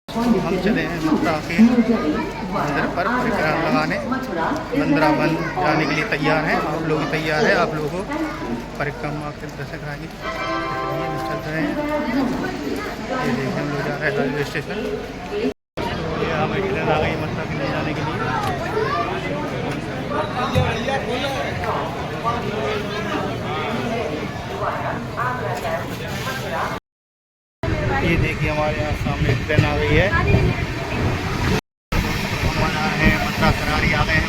हम चले हैं मथुरा के मंदिर पर परिक्रमा लगाने। वृंदावन जाने के लिए तैयार हैं, आप लोग भी तैयार हैं। आप लोगों को परिक्रमा के दर्शन कराएंगे, इसलिए हम चल रहे हैं। ये देखिए हम लोग जा रहे हैं रेलवे स्टेशन। तो ये हमें ट्रेन आ गई मथुरा के लिए जाने के लिए। ये देखिए हमारे यहाँ सामने ट्रेन आ गई है। हमारा है मथुरा करारी आ गए हैं।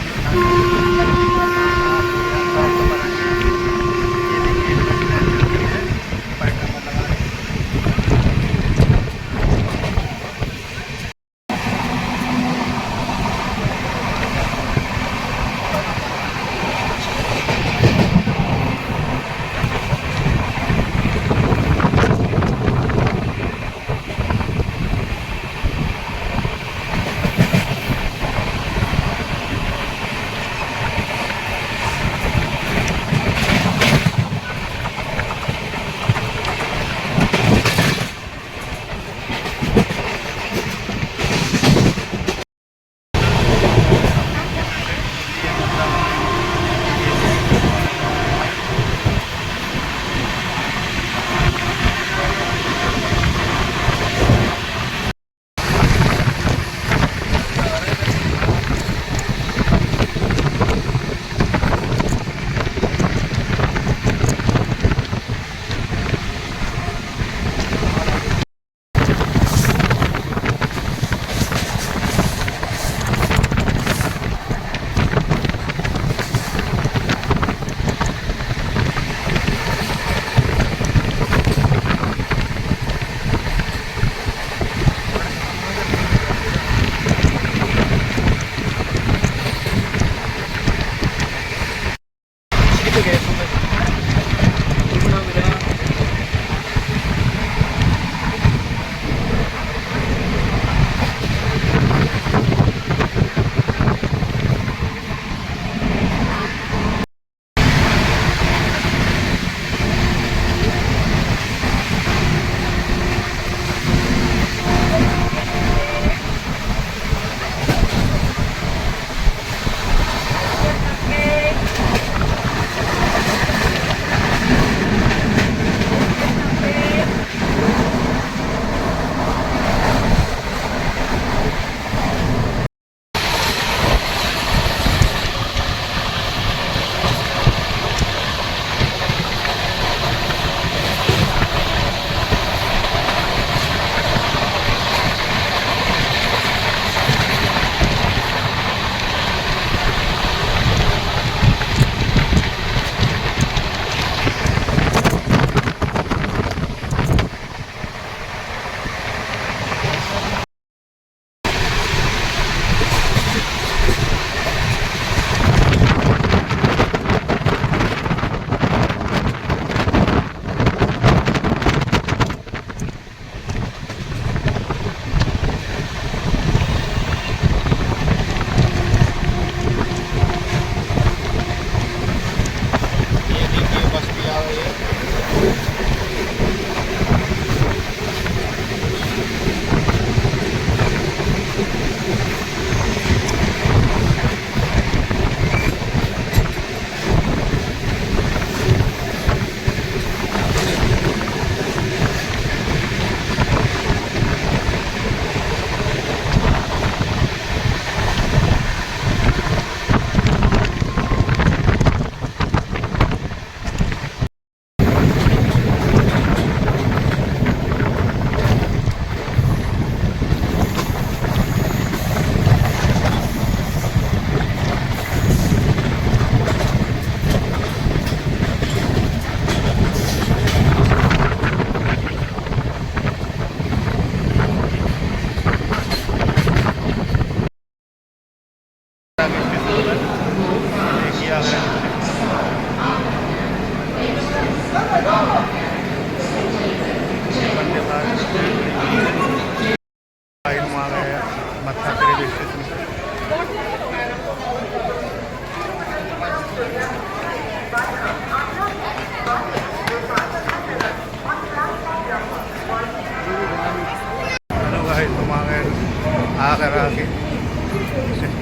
आकर आगे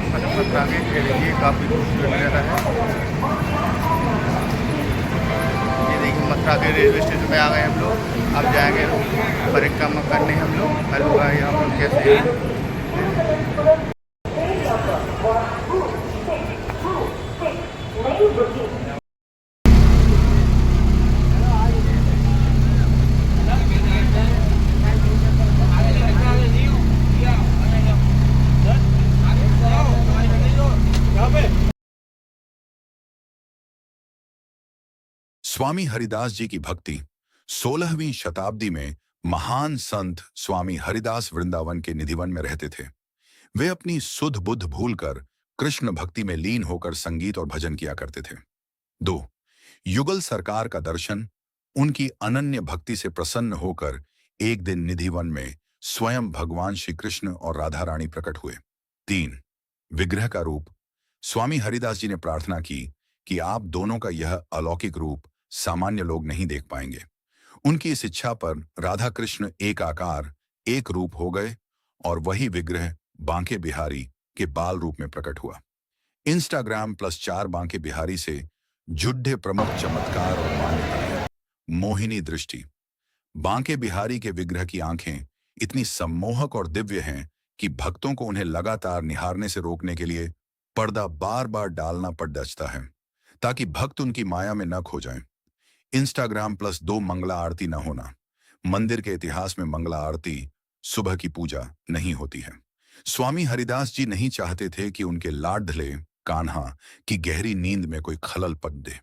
मथुरा के, ये देखिए काफ़ी खूबसूरत नज़ारा है। ये देखिए मथुरा के रेलवे स्टेशन पे आ गए हम लोग। अब जाएंगे परिक्रमा करने हम लोग। हलवा यहाँ पर कैसे है। स्वामी हरिदास जी की भक्ति 16वीं शताब्दी में महान संत स्वामी हरिदास वृंदावन के निधिवन में रहते थे। वे अपनी सुध बुद्ध भूलकर कृष्ण भक्ति में लीन होकर संगीत और भजन किया करते थे। 2. युगल सरकार का दर्शन। उनकी अनन्य भक्ति से प्रसन्न होकर एक दिन निधिवन में स्वयं भगवान श्री कृष्ण और राधा रानी प्रकट हुए। 3. विग्रह का रूप। स्वामी हरिदास जी ने प्रार्थना की कि आप दोनों का यह अलौकिक रूप सामान्य लोग नहीं देख पाएंगे। उनकी इस इच्छा पर राधा कृष्ण एक आकार एक रूप हो गए और वही विग्रह बांके बिहारी के बाल रूप में प्रकट हुआ। इंस्टाग्राम +4 बांके बिहारी से जुड्ढे प्रमुख चमत्कार और मान्यताएं। मोहिनी दृष्टि। बांके बिहारी के विग्रह की आंखें इतनी सम्मोहक और दिव्य हैं कि भक्तों को उन्हें लगातार निहारने से रोकने के लिए पर्दा बार बार डालना पड़ जाता है, ताकि भक्त उनकी माया में न खो जाएं। इंस्टाग्राम +2 मंगला आरती न होना। मंदिर के इतिहास में मंगला आरती सुबह की पूजा नहीं होती है। स्वामी हरिदास जी नहीं चाहते थे कि उनके लाडले कान्हा की गहरी नींद में कोई खलल पड़ दे।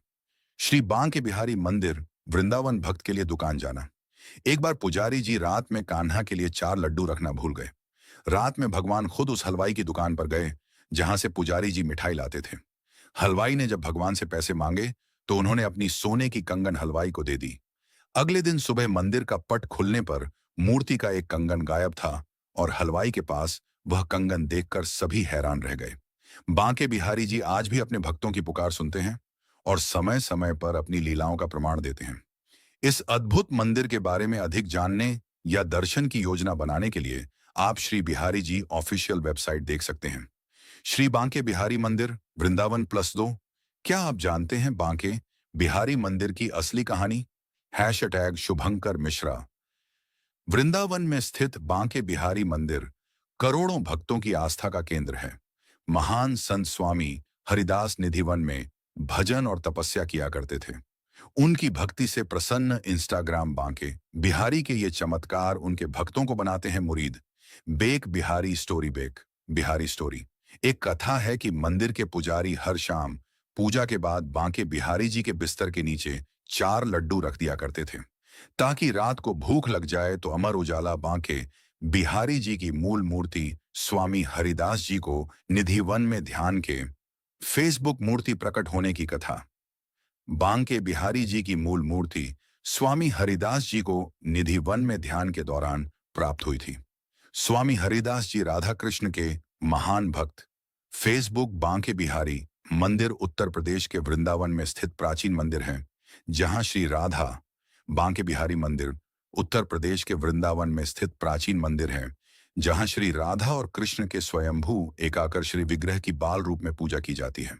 श्री बांके बिहारी मंदिर वृंदावन भक्त के लिए दुकान जाना। एक बार पुजारी जी रात में कान्हा के लिए 4 लड्डू रखना भूल गए। रात में भगवान खुद उस हलवाई की दुकान पर गए जहां से पुजारी जी मिठाई लाते थे। हलवाई ने जब भगवान से पैसे मांगे तो उन्होंने अपनी सोने की कंगन हलवाई को दे दी। अगले दिन सुबह मंदिर का पट खुलने पर मूर्ति का एक कंगन गायब था और हलवाई के पास वह कंगन देखकर सभी हैरान रह गए। बांके बिहारी जी आज भी अपने भक्तों की पुकार सुनते हैं और समय समय पर अपनी लीलाओं का प्रमाण देते हैं। इस अद्भुत मंदिर के बारे में अधिक जानने या दर्शन की योजना बनाने के लिए आप श्री बिहारी जी ऑफिशियल वेबसाइट देख सकते हैं। श्री बांके बिहारी मंदिर वृंदावन +2। क्या आप जानते हैं बांके बिहारी मंदिर की असली कहानी? #शुभंकर मिश्रा। वृंदावन में स्थित बांके बिहारी मंदिर करोड़ों भक्तों की आस्था का केंद्र है। महान संत स्वामी हरिदास निधिवन में भजन और तपस्या किया करते थे। उनकी भक्ति से प्रसन्न इंस्टाग्राम बांके बिहारी के ये चमत्कार उनके भक्तों को बनाते हैं मुरीद। बेक बिहारी स्टोरी। बेक बिहारी स्टोरी एक कथा है कि मंदिर के पुजारी हर शाम पूजा के बाद बांके बिहारी जी के बिस्तर के नीचे 4 लड्डू रख दिया करते थे, ताकि रात को भूख लग जाए तो अमर उजाला बांके बिहारी जी की मूल मूर्ति स्वामी हरिदास जी को निधिवन में ध्यान के फेसबुक मूर्ति प्रकट होने की कथा। बांके बिहारी जी की मूल मूर्ति स्वामी हरिदास जी को निधिवन में ध्यान के दौरान प्राप्त हुई थी। स्वामी हरिदास जी राधा कृष्ण के महान भक्त। फेसबुक बांके बिहारी मंदिर उत्तर प्रदेश के वृंदावन में स्थित प्राचीन मंदिर है, जहां श्री राधा। बांके बिहारी मंदिर उत्तर प्रदेश के वृंदावन में स्थित प्राचीन मंदिर है, जहां श्री राधा और कृष्ण के स्वयंभू एकाकर श्री विग्रह की बाल रूप में पूजा की जाती है।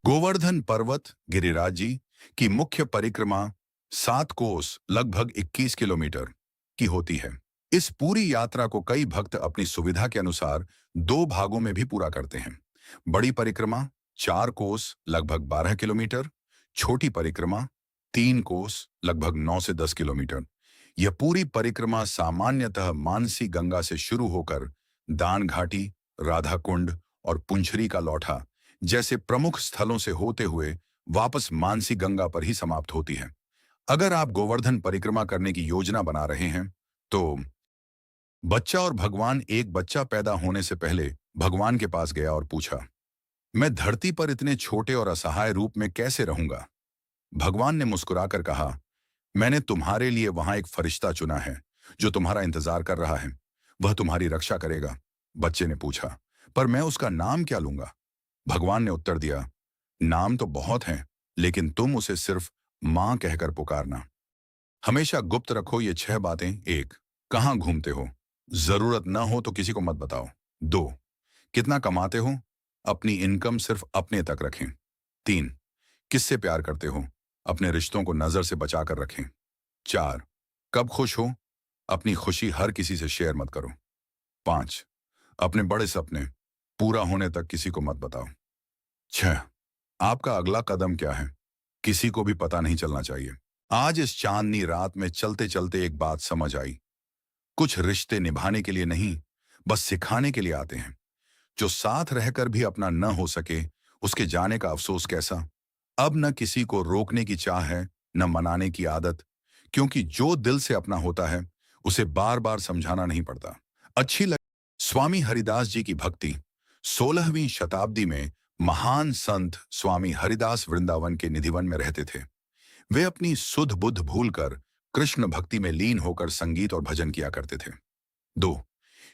गोवर्धन पर्वत गिरिराज जी की मुख्य परिक्रमा 7 कोस लगभग 21 किलोमीटर की होती है। इस पूरी यात्रा को कई भक्त अपनी सुविधा के अनुसार 2 भागों में भी पूरा करते हैं। बड़ी परिक्रमा 4 कोस लगभग 12 किलोमीटर, छोटी परिक्रमा 3 कोस लगभग 9 से 10 किलोमीटर। यह पूरी परिक्रमा सामान्यतः मानसी गंगा से शुरू होकर दान घाटी, राधा कुंड और पुंछरी का लौठा जैसे प्रमुख स्थलों से होते हुए वापस मानसी गंगा पर ही समाप्त होती है। अगर आप गोवर्धन परिक्रमा करने की योजना बना रहे हैं तो बच्चा और भगवान। एक बच्चा पैदा होने से पहले भगवान के पास गया और पूछा, मैं धरती पर इतने छोटे और असहाय रूप में कैसे रहूंगा? भगवान ने मुस्कुराकर कहा, मैंने तुम्हारे लिए वहां एक फरिश्ता चुना है जो तुम्हारा इंतजार कर रहा है। वह तुम्हारी रक्षा करेगा। बच्चे ने पूछा, पर मैं उसका नाम क्या लूंगा? भगवान ने उत्तर दिया, नाम तो बहुत हैं, लेकिन तुम उसे सिर्फ मां कहकर पुकारना। हमेशा गुप्त रखो ये 6 बातें। 1. कहां घूमते हो? जरूरत न हो तो किसी को मत बताओ। 2. कितना कमाते हो? अपनी इनकम सिर्फ अपने तक रखें। 3. किससे प्यार करते हो? अपने रिश्तों को नजर से बचा कर रखें। 4. कब खुश हो? अपनी खुशी हर किसी से शेयर मत करो। 5. अपने बड़े सपने पूरा होने तक किसी को मत बताओ। 6. आपका अगला कदम क्या है? किसी को भी पता नहीं चलना चाहिए। आज इस चांदनी रात में चलते चलते एक बात समझ आई। कुछ रिश्ते निभाने के लिए नहीं, बस सिखाने के लिए आते हैं। जो साथ रहकर भी अपना न हो सके, उसके जाने का अफसोस कैसा। अब न किसी को रोकने की चाह है, न मनाने की आदत, क्योंकि जो दिल से अपना होता है उसे बार बार समझाना नहीं पड़ता। अच्छी लग स्वामी हरिदास जी की भक्ति 16वीं शताब्दी में महान संत स्वामी हरिदास वृंदावन के निधिवन में रहते थे। वे अपनी सुध बुध भूलकर कृष्ण भक्ति में लीन होकर संगीत और भजन किया करते थे। 2.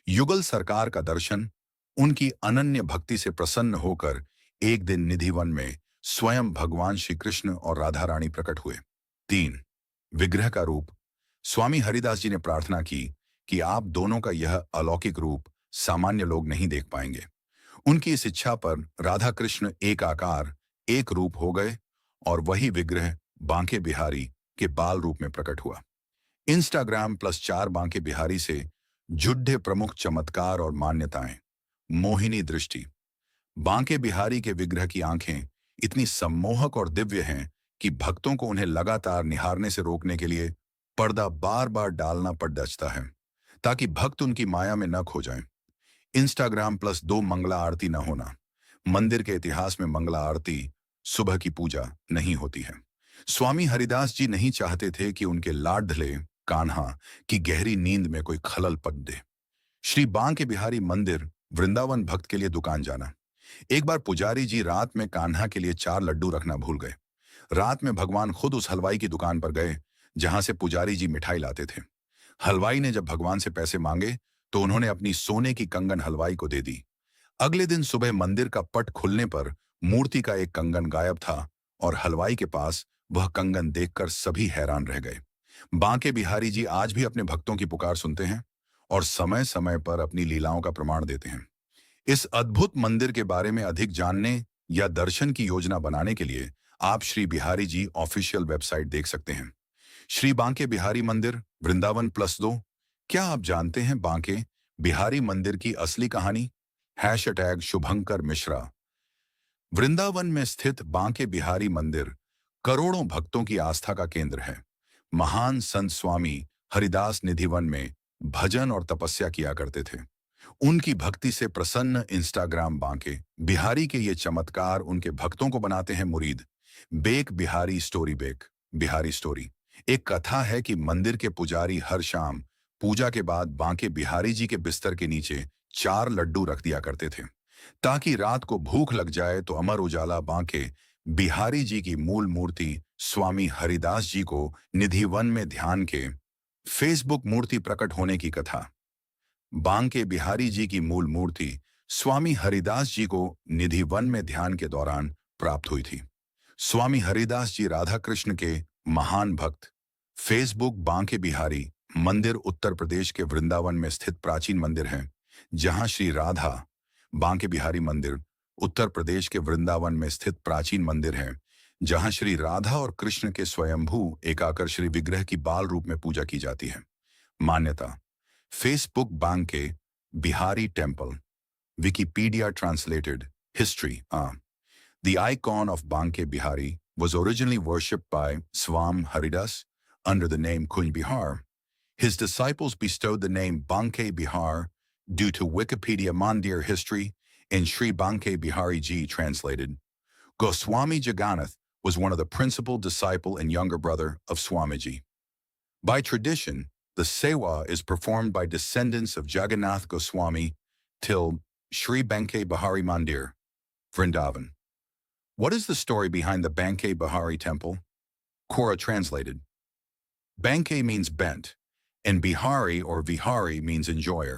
युगल सरकार का दर्शन। उनकी अनन्य भक्ति से प्रसन्न होकर एक दिन निधिवन में स्वयं भगवान श्री कृष्ण और राधा रानी प्रकट हुए। 3. विग्रह का रूप। स्वामी हरिदास जी ने प्रार्थना की कि आप दोनों का यह अलौकिक रूप सामान्य लोग नहीं देख पाएंगे। उनकी इस इच्छा पर राधा कृष्ण एक आकार एक रूप हो गए और वही विग्रह बांके बिहारी के बाल रूप में प्रकट हुआ। इंस्टाग्राम +4 बांके बिहारी से जुड़े प्रमुख चमत्कार और मान्यताएं। मोहिनी दृष्टि। बांके बिहारी के विग्रह की आंखें इतनी सम्मोहक और दिव्य हैं कि भक्तों को उन्हें लगातार निहारने से रोकने के लिए पर्दा बार बार डालना पड़ जाता है, ताकि भक्त उनकी माया में न खो जाएं। इंस्टाग्राम +2 मंगला आरती न होना। मंदिर के इतिहास में मंगला आरती सुबह की पूजा नहीं होती है। स्वामी हरिदास जी नहीं चाहते थे कि उनके लाडले कान्हा की गहरी नींद में कोई खलल पड़ दे। श्री बांके बिहारी मंदिर वृंदावन भक्त के लिए दुकान जाना। एक बार पुजारी जी रात में कान्हा के लिए 4 लड्डू रखना भूल गए। रात में भगवान खुद उस हलवाई की दुकान पर गए जहां से पुजारी जी मिठाई लाते थे। हलवाई ने जब भगवान से पैसे मांगे तो उन्होंने अपनी सोने की कंगन हलवाई को दे दी। अगले दिन सुबह मंदिर का पट खुलने पर मूर्ति का एक कंगन गायब था और हलवाई के पास वह कंगन देखकर सभी हैरान रह गए। बांके बिहारी जी आज भी अपने भक्तों की पुकार सुनते हैं और समय समय पर अपनी लीलाओं का प्रमाण देते हैं। इस अद्भुत मंदिर के बारे में अधिक जानने या दर्शन की योजना बनाने के लिए आप श्री बिहारी जी ऑफिशियल वेबसाइट देख सकते हैं। श्री बांके बिहारी मंदिर वृंदावन +2। क्या आप जानते हैं बांके बिहारी मंदिर की असली कहानी? #शुभंकर मिश्रा। वृंदावन में स्थित बांके बिहारी मंदिर करोड़ों भक्तों की आस्था का केंद्र है। महान संत स्वामी हरिदास निधिवन में भजन और तपस्या किया करते थे। उनकी भक्ति से प्रसन्न इंस्टाग्राम बांके बिहारी के ये चमत्कार उनके भक्तों को बनाते हैं मुरीद। बेक बिहारी स्टोरी। बेक बिहारी स्टोरी एक कथा है कि मंदिर के पुजारी हर शाम पूजा के बाद बांके बिहारी जी के बिस्तर के नीचे 4 लड्डू रख दिया करते थे, ताकि रात को भूख लग जाए तो अमर उजाला बांके बिहारी जी की मूल मूर्ति स्वामी हरिदास जी को निधिवन में ध्यान के फेसबुक मूर्ति प्रकट होने की कथा। बांके बिहारी जी की मूल मूर्ति स्वामी हरिदास जी को निधिवन में ध्यान के दौरान प्राप्त हुई थी। स्वामी हरिदास जी राधा कृष्ण के महान भक्त। फेसबुक बांके बिहारी मंदिर उत्तर प्रदेश के वृंदावन में स्थित प्राचीन मंदिर है, जहां श्री राधा बांके बिहारी मंदिर उत्तर प्रदेश के वृंदावन में स्थित प्राचीन मंदिर है, जहां श्री राधा और कृष्ण के स्वयंभू एकाकर श्री विग्रह की बाल रूप में पूजा की जाती है। मान्यता। Facebook Banke Bihari temple. Wikipedia translated. History. The icon of Banke Bihari was originally worshipped by Swam Haridas under the name Kunj Bihar. His disciples bestowed the name Banke Bihar due to Wikipedia Mandir history in Sri Banke Bihari Ji translated. Goswami Jagannath was one of the principal disciple and younger brother of Swamiji. By tradition, the Sewa is performed by descendants of Jagannath Goswami till Sri Banke Bihari Mandir, Vrindavan. What is the story behind the Banke Bihari temple? Kora translated. Banke means bent, and Bihari or Vihari means enjoyer.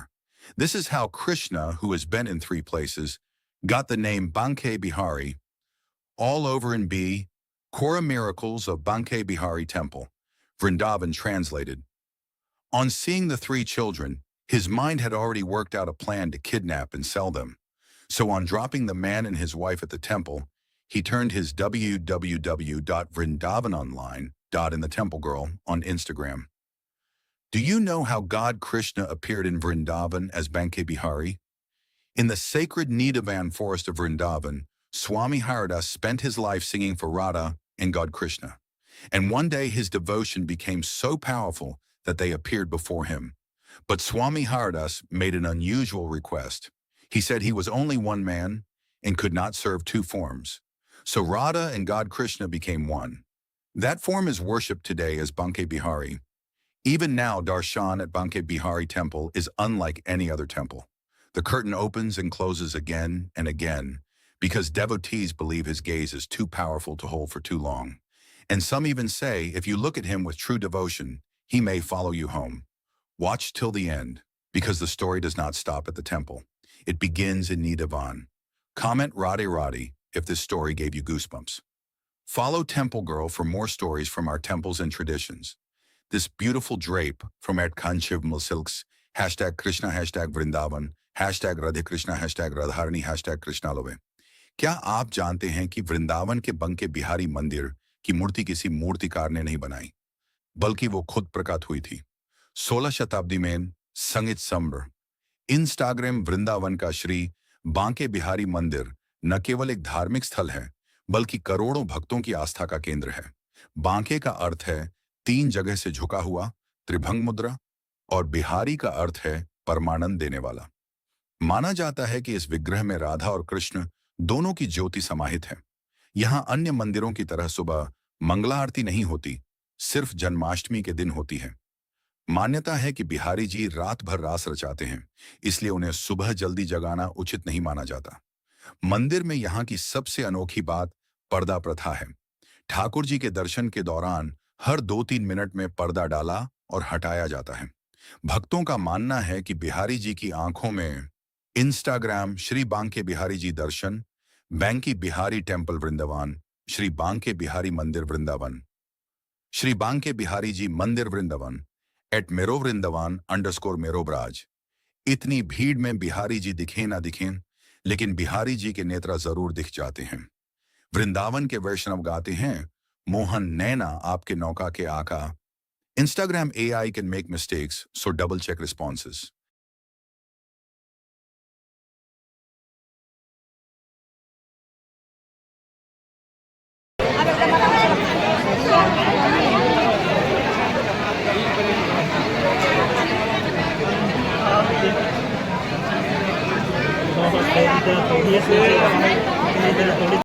This is how Krishna, who is bent in 3 places, got the name Banke Bihari. All over in B. Kora miracles of Banke Bihari temple, Vrindavan translated. On seeing the 3 children, His mind had already worked out a plan to kidnap and sell them. So on dropping the man and his wife at the temple, he turned his www.vrindavanonline. In the temple girl on Instagram. Do you know how God Krishna appeared in Vrindavan as Banke Bihari? In the sacred Nidavan forest of Vrindavan, Swami Haridas spent his life singing for Radha and God Krishna. And one day his devotion became so powerful that they appeared before him. But Swami Haridas made an unusual request. He said he was only one man and could not serve two forms. So Radha and God Krishna became one. That form is worshipped today as Banke Bihari. Even now, darshan at Banke Bihari temple is unlike any other temple. The curtain opens and closes again and again because devotees believe his gaze is too powerful to hold for too long. And some even say if you look at him with true devotion, he may follow you home. Watch till the end, because the story does not stop at the temple. It begins in Nidavan. Comment Radhe Radhe if this story gave you goosebumps. Follow Temple Girl for more stories from our temples and traditions. This beautiful drape from @Kanchiv Silks, #Krishna, #Vrindavan, #Radhe Krishna, #Radharani, #Krishna Love. क्या आप जानते हैं कि वृंदावन के बंके बिहारी मंदिर की मूर्ति किसी मूर्तिकार ने नहीं बनाई, बल्कि वो खुद प्रकट हुई थी 16 शताब्दी में संगीत सम्र। इंस्टाग्राम वृंदावन का श्री बांके बिहारी मंदिर न केवल एक धार्मिक स्थल है, बल्कि करोड़ों भक्तों की आस्था का केंद्र है। बांके का अर्थ है 3 जगह से झुका हुआ त्रिभंग मुद्रा और बिहारी का अर्थ है परमानंद देने वाला। माना जाता है कि इस विग्रह में राधा और कृष्ण दोनों की ज्योति समाहित है। यहाँ अन्य मंदिरों की तरह सुबह मंगला आरती नहीं होती, सिर्फ जन्माष्टमी के दिन होती है। मान्यता है कि बिहारी जी रात भर रास रचाते हैं, इसलिए उन्हें सुबह जल्दी जगाना उचित नहीं माना जाता। मंदिर में यहाँ की सबसे अनोखी बात पर्दा प्रथा है। ठाकुर जी के दर्शन के दौरान हर 2-3 मिनट में पर्दा डाला और हटाया जाता है। भक्तों का मानना है कि बिहारी जी की आंखों में इंस्टाग्राम श्री बांके बिहारी जी दर्शन, बैंकी बिहारी टेम्पल वृंदावन, श्री बांके बिहारी मंदिर वृंदावन, श्री बांके बिहारी जी मंदिर वृंदावन @मेरो वृंदावन _ मेरोब्राज। इतनी भीड़ में बिहारी जी दिखें ना दिखें, लेकिन बिहारी जी के नेत्र जरूर दिख जाते हैं। वृंदावन के वैष्णव गाते हैं, मोहन नैना आपके नौका के आका। Instagram AI can make mistakes, so double check responses. थोड़ी